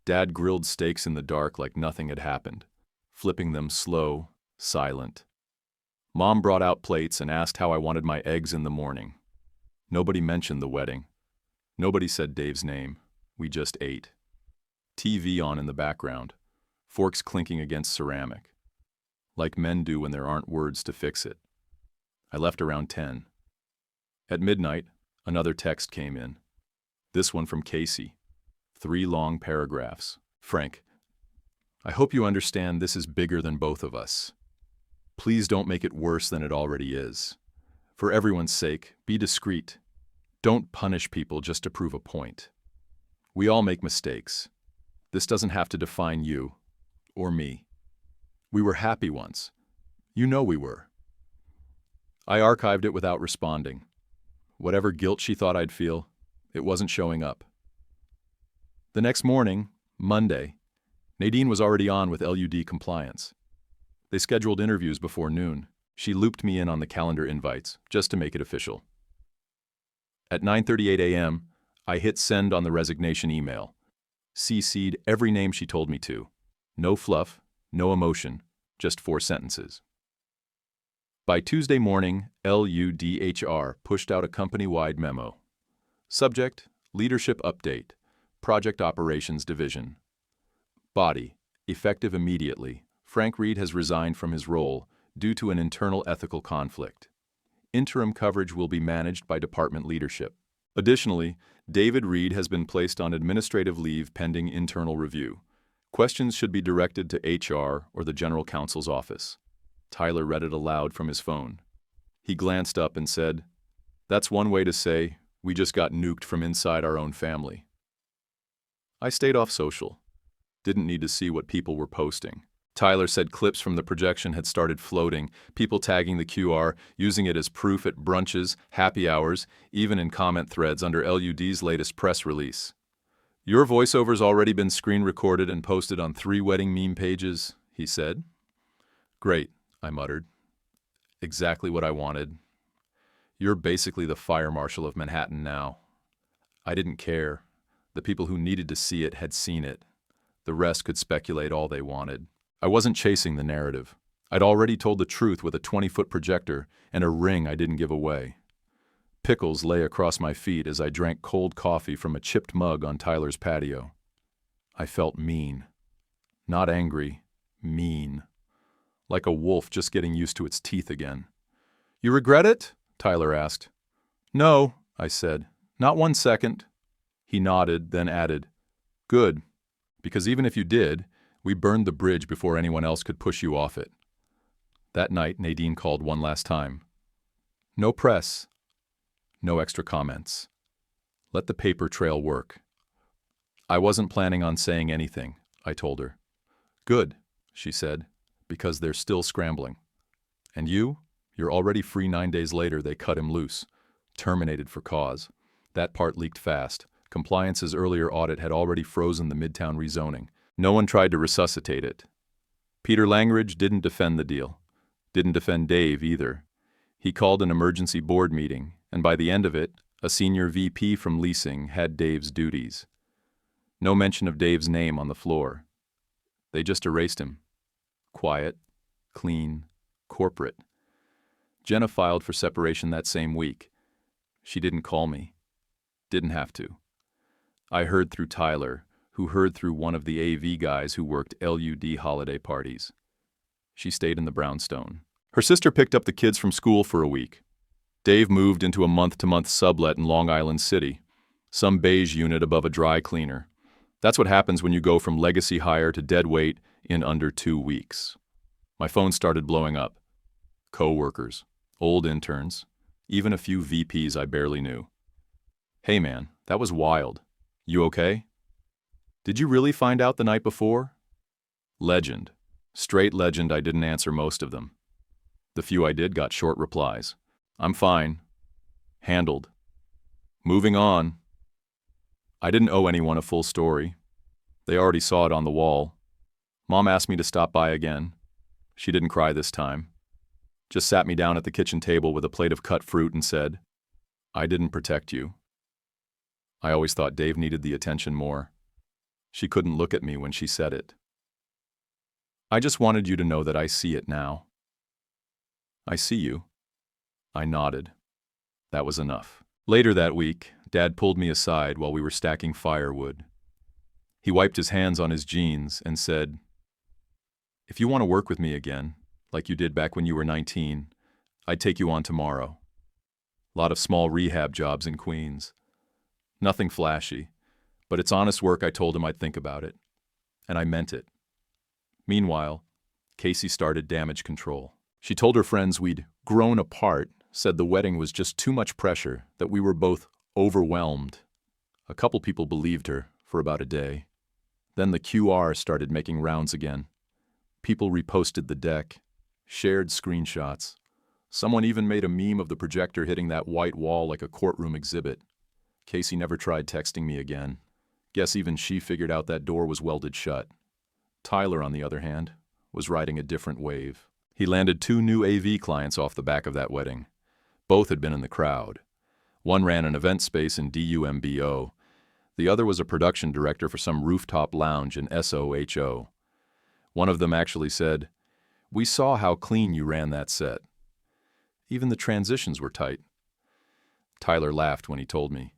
Dad grilled steaks in the dark like nothing had happened, flipping them slow, silent. Mom brought out plates and asked how I wanted my eggs in the morning. Nobody mentioned the wedding. Nobody said Dave's name. We just ate. TV on in the background, forks clinking against ceramic, like men do when there aren't words to fix it. I left around 10. At midnight, another text came in. This one from Casey. 3 long paragraphs. Frank, I hope you understand this is bigger than both of us. Please don't make it worse than it already is. For everyone's sake, be discreet. Don't punish people just to prove a point. We all make mistakes. This doesn't have to define you or me. We were happy once. You know we were. I archived it without responding. Whatever guilt she thought I'd feel, it wasn't showing up. The next morning, Monday, Nadine was already on with LUD compliance. They scheduled interviews before noon. She looped me in on the calendar invites, just to make it official. At 9:38 a.m., I hit send on the resignation email. CC'd every name she told me to. No fluff, no emotion, just 4 sentences. By Tuesday morning, LUDHR pushed out a company-wide memo. Subject, Leadership Update, Project Operations Division. Body, Effective immediately, Frank Reed has resigned from his role due to an internal ethical conflict. Interim coverage will be managed by department leadership. Additionally, David Reed has been placed on administrative leave pending internal review. Questions should be directed to HR or the General Counsel's office. Tyler read it aloud from his phone. He glanced up and said, "That's one way to say we just got nuked from inside our own family." I stayed off social. Didn't need to see what people were posting. Tyler said clips from the projection had started floating, people tagging the QR, using it as proof at brunches, happy hours, even in comment threads under LUD's latest press release. "Your voiceover's already been screen recorded and posted on 3 wedding meme pages," he said. "Great," I muttered. "Exactly what I wanted. You're basically the fire marshal of Manhattan now." I didn't care. The people who needed to see it had seen it. The rest could speculate all they wanted. I wasn't chasing the narrative. I'd already told the truth with a 20-foot projector and a ring I didn't give away. Pickles lay across my feet as I drank cold coffee from a chipped mug on Tyler's patio. I felt mean. Not angry, mean. Like a wolf just getting used to its teeth again. "You regret it?" Tyler asked. "No," I said. "Not 1 second." He nodded, then added, "Good, because even if you did, we burned the bridge before anyone else could push you off it." That night, Nadine called one last time. No press. No extra comments. Let the paper trail work. I wasn't planning on saying anything, I told her. "Good," she said, "because they're still scrambling. And you're already free 9 days later they cut him loose. Terminated for cause." That part leaked fast. Compliance's earlier audit had already frozen the Midtown rezoning. No one tried to resuscitate it. Peter Langridge didn't defend the deal. Didn't defend Dave either. He called an emergency board meeting, and by the end of it, a senior VP from leasing had Dave's duties. No mention of Dave's name on the floor. They just erased him. Quiet, clean, corporate. Jenna filed for separation that same week. She didn't call me. Didn't have to. I heard through Tyler, who heard through one of the AV guys who worked LUD holiday parties. She stayed in the brownstone. Her sister picked up the kids from school for a week. Dave moved into a month-to-month sublet in Long Island City, some beige unit above a dry cleaner. That's what happens when you go from legacy hire to dead weight in under 2 weeks. My phone started blowing up. Co-workers, old interns, even a few VPs I barely knew. "Hey man, that was wild. You okay? Did you really find out the night before?" Legend. Straight legend. I didn't answer most of them. The few I did got short replies. "I'm fine. Handled. Moving on." I didn't owe anyone a full story. They already saw it on the wall. Mom asked me to stop by again. She didn't cry this time. Just sat me down at the kitchen table with a plate of cut fruit and said, "I didn't protect you." I always thought Dave needed the attention more. She couldn't look at me when she said it. "I just wanted you to know that I see it now." "I see you." I nodded. That was enough. Later that week, Dad pulled me aside while we were stacking firewood. He wiped his hands on his jeans and said, "If you want to work with me again, like you did back when you were 19, I'd take you on tomorrow. Lot of small rehab jobs in Queens. Nothing flashy, but it's honest work." I told him I'd think about it. And I meant it. Meanwhile, Casey started damage control. She told her friends we'd grown apart, said the wedding was just too much pressure, that we were both overwhelmed. A couple people believed her for about a day. Then the QR started making rounds again. People reposted the deck, shared screenshots. Someone even made a meme of the projector hitting that white wall like a courtroom exhibit. Casey never tried texting me again. Guess even she figured out that door was welded shut. Tyler, on the other hand, was riding a different wave. He landed 2 new AV clients off the back of that wedding. Both had been in the crowd. One ran an event space in DUMBO. The other was a production director for some rooftop lounge in SOHO. One of them actually said, "We saw how clean you ran that set. Even the transitions were tight." Tyler laughed when he told me.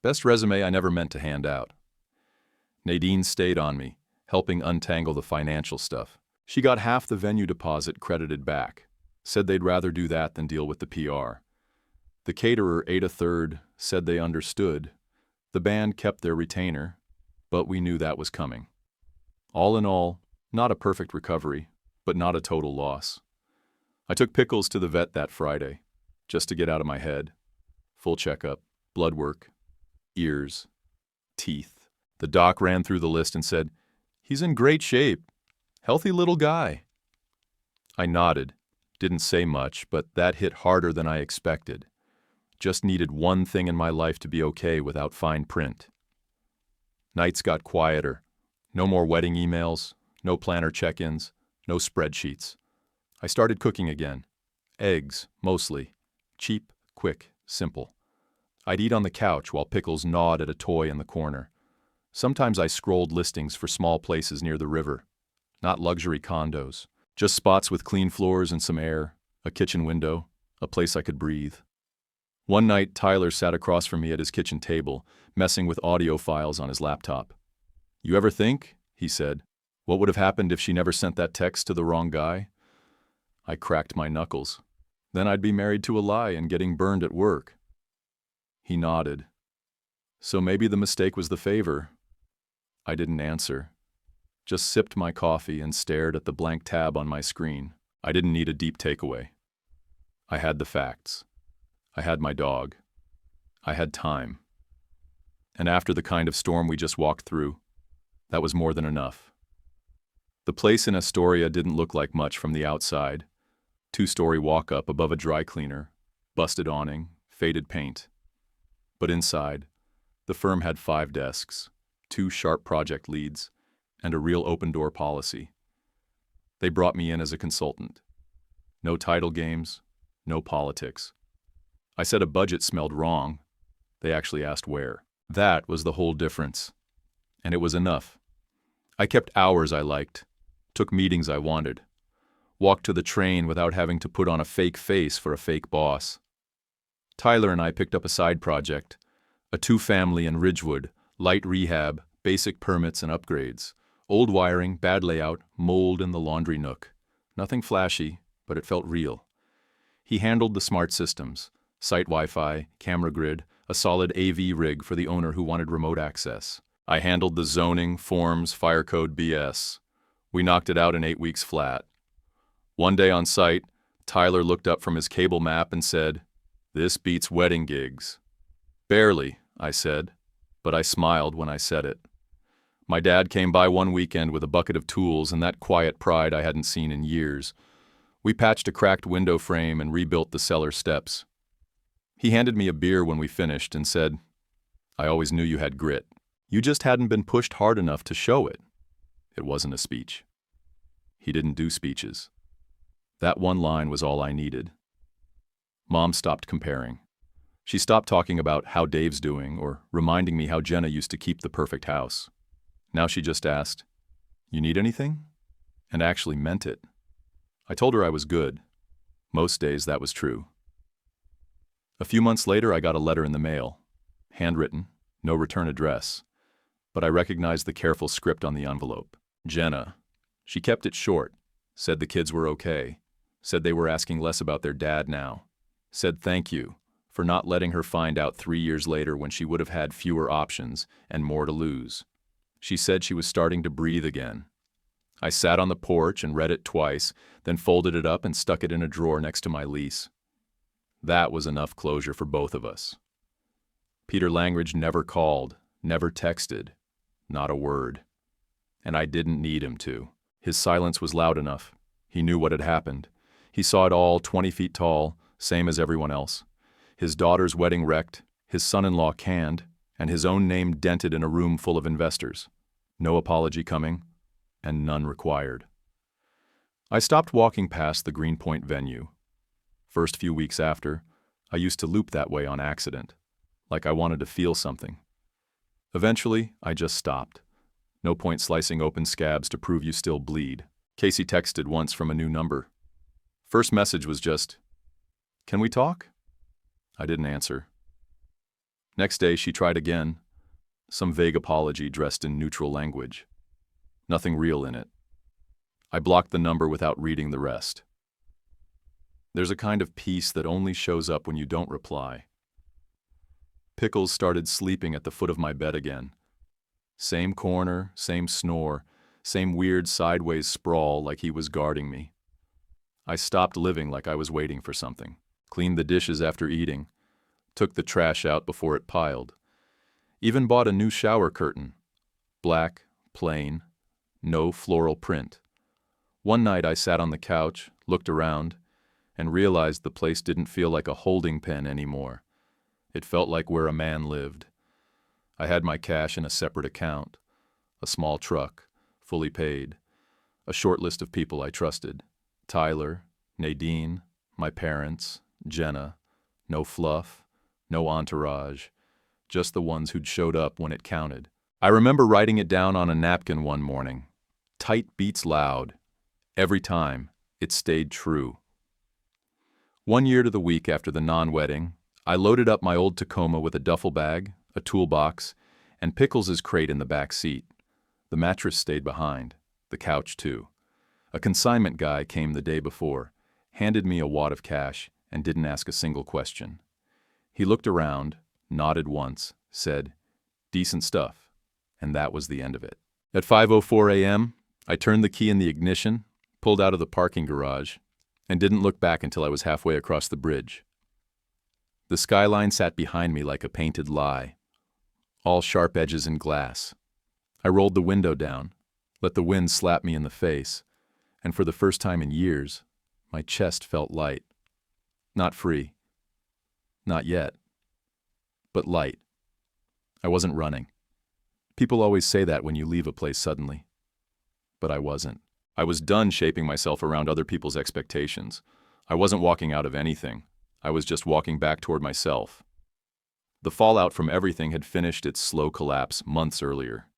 Best resume I never meant to hand out. Nadine stayed on me. helping untangle the financial stuff. She got half the venue deposit credited back, said they'd rather do that than deal with the PR. The caterer ate a third, said they understood. The band kept their retainer, but we knew that was coming. All in all, not a perfect recovery, but not a total loss. I took Pickles to the vet that Friday, just to get out of my head. Full checkup, blood work, ears, teeth. The doc ran through the list and said, "He's in great shape. Healthy little guy." I nodded, didn't say much, but that hit harder than I expected. Just needed one thing in my life to be okay without fine print. Nights got quieter. No more wedding emails, no planner check-ins, no spreadsheets. I started cooking again. Eggs, mostly. Cheap, quick, simple. I'd eat on the couch while Pickles gnawed at a toy in the corner. Sometimes I scrolled listings for small places near the river. Not luxury condos, just spots with clean floors and some air, a kitchen window, a place I could breathe. One night, Tyler sat across from me at his kitchen table, messing with audio files on his laptop. "You ever think," he said, "what would have happened if she never sent that text to the wrong guy?" I cracked my knuckles. Then I'd be married to a lie and getting burned at work. He nodded. So maybe the mistake was the favor. I didn't answer. Just sipped my coffee and stared at the blank tab on my screen. I didn't need a deep takeaway. I had the facts. I had my dog. I had time. And after the kind of storm we just walked through, that was more than enough. The place in Astoria didn't look like much from the outside. 2-story walk-up above a dry cleaner, busted awning, faded paint. But inside, the firm had 5 desks, 2 sharp project leads, and a real open-door policy. They brought me in as a consultant. No title games, no politics. I said a budget smelled wrong. They actually asked where. That was the whole difference. And it was enough. I kept hours I liked, took meetings I wanted, walked to the train without having to put on a fake face for a fake boss. Tyler and I picked up a side project, a 2-family in Ridgewood, light rehab, basic permits and upgrades, old wiring, bad layout, mold in the laundry nook. Nothing flashy, but it felt real. He handled the smart systems, site Wi-Fi, camera grid, a solid AV rig for the owner who wanted remote access. I handled the zoning, forms, fire code BS. We knocked it out in 8 weeks flat. One day on site, Tyler looked up from his cable map and said, "This beats wedding gigs." "Barely," I said, but I smiled when I said it. My dad came by one weekend with a bucket of tools and that quiet pride I hadn't seen in years. We patched a cracked window frame and rebuilt the cellar steps. He handed me a beer when we finished and said, "I always knew you had grit. You just hadn't been pushed hard enough to show it." It wasn't a speech. He didn't do speeches. That one line was all I needed. Mom stopped comparing. She stopped talking about how Dave's doing or reminding me how Jenna used to keep the perfect house. Now she just asked, "You need anything?" And actually meant it. I told her I was good. Most days that was true. A few months later, I got a letter in the mail. Handwritten, no return address. But I recognized the careful script on the envelope. Jenna. She kept it short, said the kids were okay, said they were asking less about their dad now, said thank you for not letting her find out 3 years later when she would have had fewer options and more to lose. She said she was starting to breathe again. I sat on the porch and read it twice, then folded it up and stuck it in a drawer next to my lease. That was enough closure for both of us. Peter Langridge never called, never texted, not a word. And I didn't need him to. His silence was loud enough. He knew what had happened. He saw it all 20 feet tall, same as everyone else. His daughter's wedding wrecked, his son-in-law canned, and his own name dented in a room full of investors. No apology coming, and none required. I stopped walking past the Greenpoint venue. First few weeks after, I used to loop that way on accident, like I wanted to feel something. Eventually, I just stopped. No point slicing open scabs to prove you still bleed. Casey texted once from a new number. First message was just, "Can we talk?" I didn't answer. Next day, she tried again, some vague apology dressed in neutral language. Nothing real in it. I blocked the number without reading the rest. There's a kind of peace that only shows up when you don't reply. Pickles started sleeping at the foot of my bed again. Same corner, same snore, same weird sideways sprawl like he was guarding me. I stopped living like I was waiting for something. Cleaned the dishes after eating. Took the trash out before it piled. Even bought a new shower curtain. Black, plain, no floral print. One night I sat on the couch, looked around, and realized the place didn't feel like a holding pen anymore. It felt like where a man lived. I had my cash in a separate account, a small truck, fully paid, a short list of people I trusted. Tyler, Nadine, my parents, Jenna, no fluff, no entourage, just the ones who'd showed up when it counted. I remember writing it down on a napkin one morning. Tight beats loud. Every time, it stayed true. 1 year to the week after the non-wedding, I loaded up my old Tacoma with a duffel bag, a toolbox, and Pickles' crate in the back seat. The mattress stayed behind, the couch too. A consignment guy came the day before, handed me a wad of cash, and didn't ask a single question. He looked around, nodded once, said, "Decent stuff," and that was the end of it. At 5:04 a.m., I turned the key in the ignition, pulled out of the parking garage, and didn't look back until I was halfway across the bridge. The skyline sat behind me like a painted lie, all sharp edges and glass. I rolled the window down, let the wind slap me in the face, and for the first time in years, my chest felt light. Not free. Not yet. But light. I wasn't running. People always say that when you leave a place suddenly. But I wasn't. I was done shaping myself around other people's expectations. I wasn't walking out of anything. I was just walking back toward myself. The fallout from everything had finished its slow collapse months earlier.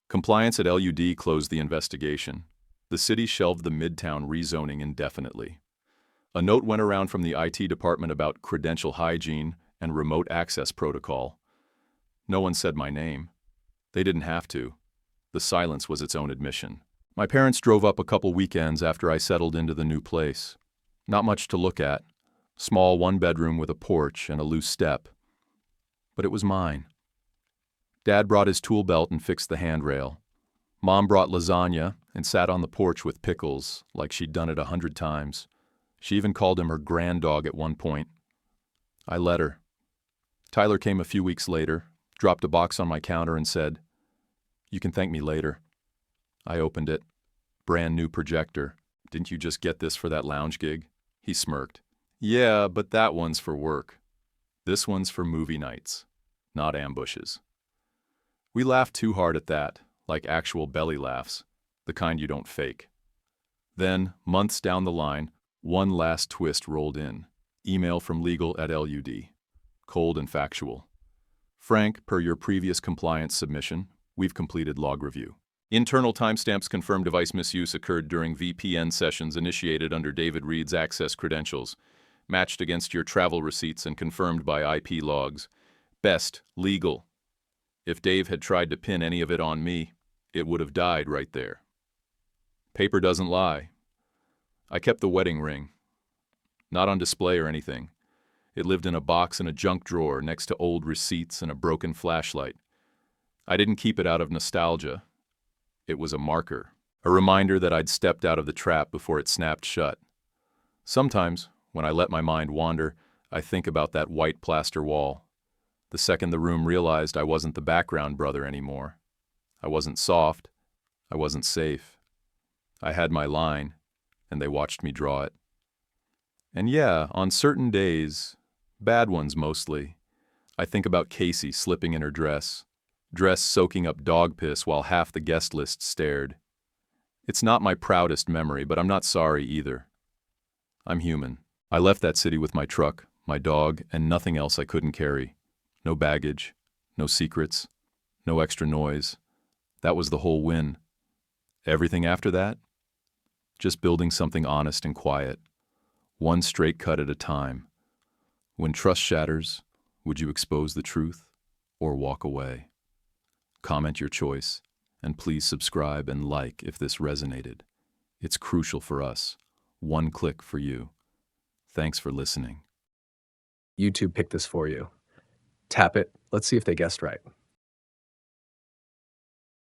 Compliance at LUD closed the investigation. The city shelved the Midtown rezoning indefinitely. A note went around from the IT department about credential hygiene and remote access protocol. No one said my name. They didn't have to. The silence was its own admission. My parents drove up a couple weekends after I settled into the new place. Not much to look at. Small one-bedroom with a porch and a loose step. But it was mine. Dad brought his tool belt and fixed the handrail. Mom brought lasagna and sat on the porch with Pickles like she'd done it 100 times. She even called him her grand dog at one point. I let her. Tyler came a few weeks later, dropped a box on my counter and said, "You can thank me later." I opened it. Brand new projector. "Didn't you just get this for that lounge gig?" He smirked. "Yeah, but that one's for work. This one's for movie nights, not ambushes." We laughed too hard at that, like actual belly laughs, the kind you don't fake. Then, months down the line, one last twist rolled in. Email from legal at LUD. Cold and factual. "Frank, per your previous compliance submission, we've completed log review. Internal timestamps confirm device misuse occurred during VPN sessions initiated under David Reed's access credentials, matched against your travel receipts and confirmed by IP logs. Best, legal. If Dave had tried to pin any of it on me, it would have died right there. Paper doesn't lie. I kept the wedding ring. Not on display or anything. It lived in a box in a junk drawer next to old receipts and a broken flashlight. I didn't keep it out of nostalgia. It was a marker, a reminder that I'd stepped out of the trap before it snapped shut. Sometimes, when I let my mind wander, I think about that white plaster wall. The second the room realized I wasn't the background brother anymore. I wasn't soft. I wasn't safe. I had my line, and they watched me draw it. And yeah, on certain days, bad ones mostly, I think about Casey slipping in her dress soaking up dog piss while half the guest list stared. It's not my proudest memory, but I'm not sorry either. I'm human. I left that city with my truck, my dog, and nothing else I couldn't carry. No baggage, no secrets, no extra noise. That was the whole win. Everything after that? Just building something honest and quiet. One straight cut at a time. When trust shatters, would you expose the truth or walk away? Comment your choice And please subscribe and like if this resonated. It's crucial for us. One click for you. Thanks for listening. YouTube picked this for you. Tap it. Let's see if they guessed right.